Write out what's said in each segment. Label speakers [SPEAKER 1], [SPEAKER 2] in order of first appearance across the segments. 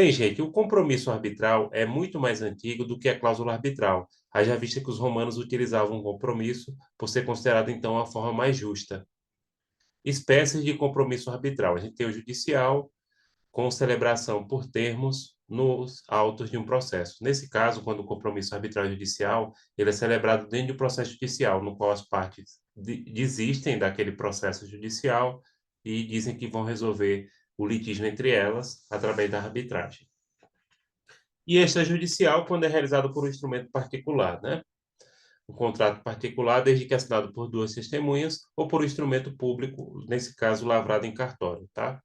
[SPEAKER 1] Bem, gente, o compromisso arbitral é muito mais antigo do que a cláusula arbitral. Haja vista que os romanos utilizavam o compromisso por ser considerado, então, a forma mais justa. Espécies de compromisso arbitral. A gente tem o judicial, com celebração por termos nos autos de um processo. Nesse caso, quando o compromisso arbitral judicial, ele é celebrado dentro do processo judicial, no qual as partes desistem daquele processo judicial e dizem que vão resolver o litígio entre elas através da arbitragem. E extrajudicial, quando é realizado por um instrumento particular, né? Um contrato particular, desde que assinado por duas testemunhas ou por um instrumento público, nesse caso, lavrado em cartório, tá?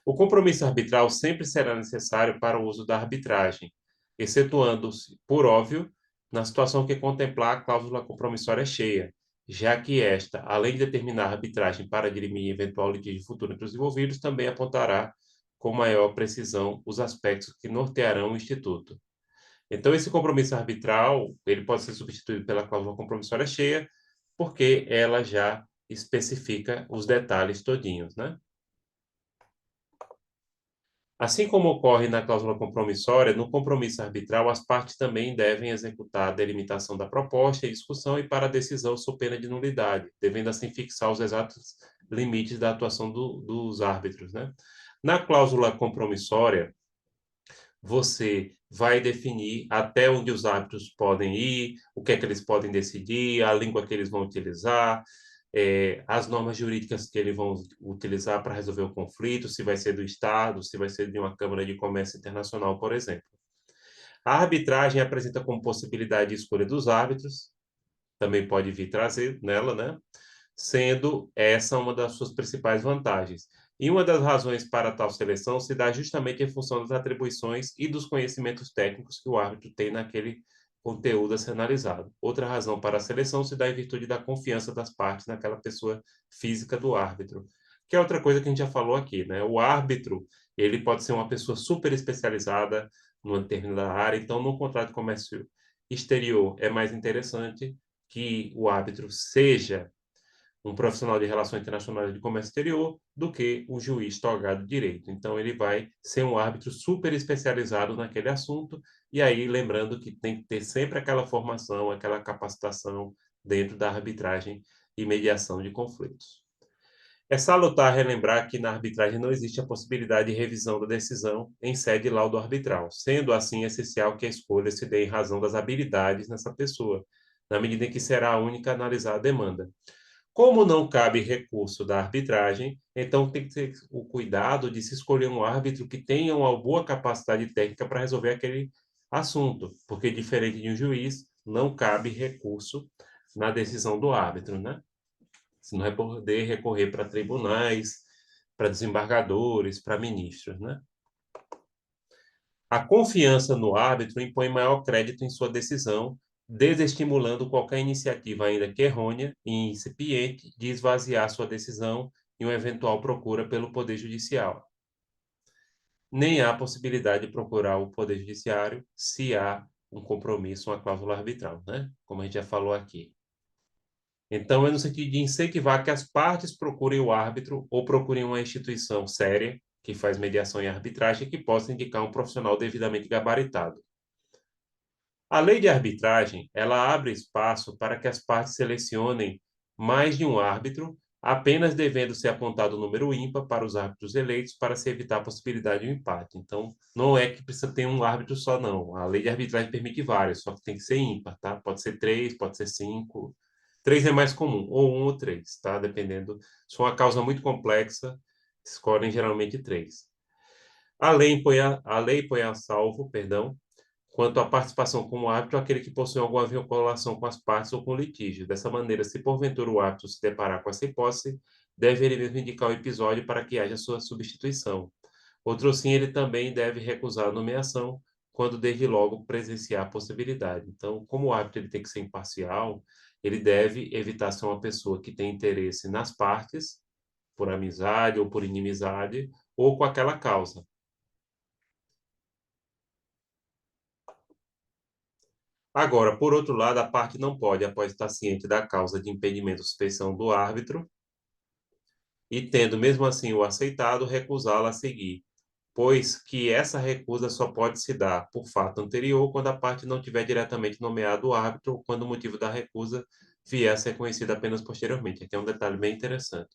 [SPEAKER 1] O compromisso arbitral sempre será necessário para o uso da arbitragem, excetuando-se, por óbvio, na situação que contemplar a cláusula compromissória cheia, já que esta, além de determinar a arbitragem para dirimir eventual litígio futuro entre os envolvidos, também apontará com maior precisão os aspectos que nortearão o Instituto. Então, esse compromisso arbitral, ele pode ser substituído pela cláusula compromissória cheia, porque ela já especifica os detalhes todinhos, né? Assim como ocorre na cláusula compromissória, no compromisso arbitral, as partes também devem executar a delimitação da proposta e discussão e para a decisão sob pena de nulidade, devendo assim fixar os exatos limites da atuação dos árbitros, né? Na cláusula compromissória, você vai definir até onde os árbitros podem ir, o que é que eles podem decidir, a língua que eles vão utilizar, as normas jurídicas que eles vão utilizar para resolver o conflito, se vai ser do Estado, se vai ser de uma Câmara de Comércio Internacional, por exemplo. A arbitragem apresenta como possibilidade de escolha dos árbitros, também pode vir trazer nela, né? Sendo essa uma das suas principais vantagens. E uma das razões para tal seleção se dá justamente em função das atribuições e dos conhecimentos técnicos que o árbitro tem naquele conteúdo a ser analisado. Outra razão para a seleção se dá em virtude da confiança das partes naquela pessoa física do árbitro, que é outra coisa que a gente já falou aqui, né? O árbitro, ele pode ser uma pessoa super especializada numa determinada área, então no contrato de comércio exterior é mais interessante que o árbitro seja um profissional de relações internacionais de comércio exterior do que um juiz togado de direito. Então, ele vai ser um árbitro super especializado naquele assunto, e aí, lembrando que tem que ter sempre aquela formação, aquela capacitação dentro da arbitragem e mediação de conflitos. É salutar relembrar que na arbitragem não existe a possibilidade de revisão da decisão em sede laudo-arbitral, sendo assim essencial que a escolha se dê em razão das habilidades nessa pessoa, na medida em que será a única a analisar a demanda. Como não cabe recurso da arbitragem, então tem que ter o cuidado de se escolher um árbitro que tenha uma boa capacidade técnica para resolver aquele assunto, porque diferente de um juiz, não cabe recurso na decisão do árbitro, né? Você não vai poder recorrer para tribunais, para desembargadores, para ministros, né? A confiança no árbitro impõe maior crédito em sua decisão, desestimulando qualquer iniciativa, ainda que errônea e incipiente, de esvaziar sua decisão em uma eventual procura pelo Poder Judicial. Nem há possibilidade de procurar o Poder Judiciário se há um compromisso, uma cláusula arbitral, né? Como a gente já falou aqui. Então, é no sentido de incentivar que as partes procurem o árbitro ou procurem uma instituição séria que faz mediação e arbitragem que possa indicar um profissional devidamente gabaritado. A lei de arbitragem, ela abre espaço para que as partes selecionem mais de um árbitro, apenas devendo ser apontado o número ímpar para os árbitros eleitos para se evitar a possibilidade de um empate. Então, não é que precisa ter um árbitro só, não. A lei de arbitragem permite vários, só que tem que ser ímpar, tá? Pode ser três, pode ser cinco. Três é mais comum, ou um ou três, tá? Dependendo. Se for uma causa muito complexa, escolhem geralmente três. A lei põe a salvo, perdão, quanto à participação como árbitro, aquele que possui alguma vinculação com as partes ou com o litígio. Dessa maneira, se porventura o árbitro se deparar com essa hipótese, deve ele mesmo indicar o episódio para que haja sua substituição. Outro sim, ele também deve recusar a nomeação quando desde logo presenciar a possibilidade. Então, como o árbitro ele tem que ser imparcial, ele deve evitar ser uma pessoa que tem interesse nas partes, por amizade ou por inimizade, ou com aquela causa. Agora, por outro lado, a parte não pode, após estar ciente da causa de impedimento ou suspeição do árbitro, e tendo mesmo assim o aceitado, recusá-la a seguir, pois que essa recusa só pode se dar por fato anterior quando a parte não tiver diretamente nomeado o árbitro ou quando o motivo da recusa vier a ser conhecido apenas posteriormente. Aqui é um detalhe bem interessante.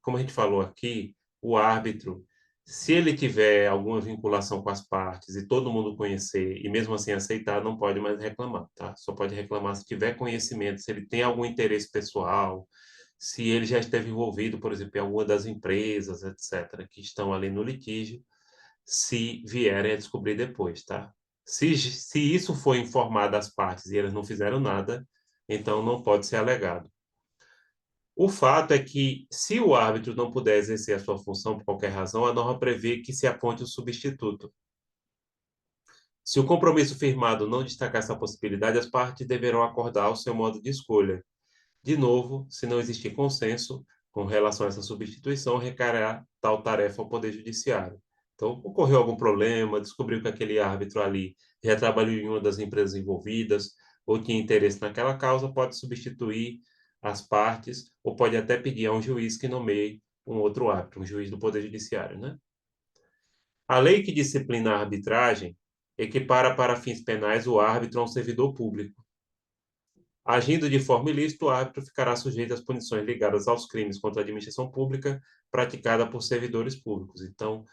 [SPEAKER 1] Como a gente falou aqui, o árbitro, se ele tiver alguma vinculação com as partes e todo mundo conhecer e mesmo assim aceitar, não pode mais reclamar, tá? Só pode reclamar se tiver conhecimento, se ele tem algum interesse pessoal, se ele já esteve envolvido, por exemplo, em alguma das empresas, etc., que estão ali no litígio, se vierem a descobrir depois, tá? Se isso for informado às partes e elas não fizeram nada, então não pode ser alegado. O fato é que, se o árbitro não puder exercer a sua função por qualquer razão, a norma prevê que se aponte um substituto. Se o compromisso firmado não destacar essa possibilidade, as partes deverão acordar o seu modo de escolha. De novo, se não existir consenso com relação a essa substituição, recairá tal tarefa ao Poder Judiciário. Então, ocorreu algum problema, descobriu que aquele árbitro ali já trabalhou em uma das empresas envolvidas ou tinha interesse naquela causa, pode substituir as partes ou pode até pedir a um juiz que nomeie um outro árbitro, um juiz do Poder Judiciário, né? A lei que disciplina a arbitragem equipara para fins penais o árbitro a um servidor público. Agindo de forma ilícita, o árbitro ficará sujeito às punições ligadas aos crimes contra a administração pública praticada por servidores públicos. Então,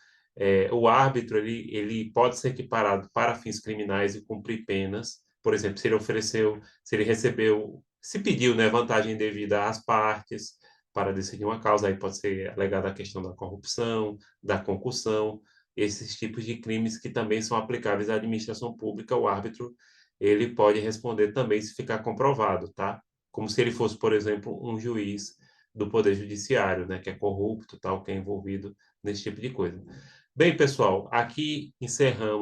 [SPEAKER 1] o árbitro ele pode ser equiparado para fins criminais e cumprir penas. Por exemplo, se ele ofereceu, se ele recebeu, se pediu, né, vantagem devida às partes para decidir uma causa, aí pode ser alegada a questão da corrupção, da concussão, esses tipos de crimes que também são aplicáveis à administração pública, o árbitro ele pode responder também se ficar comprovado, tá? Como se ele fosse, por exemplo, um juiz do Poder Judiciário, né, que é corrupto, tal, que é envolvido nesse tipo de coisa. Bem, pessoal, aqui encerramos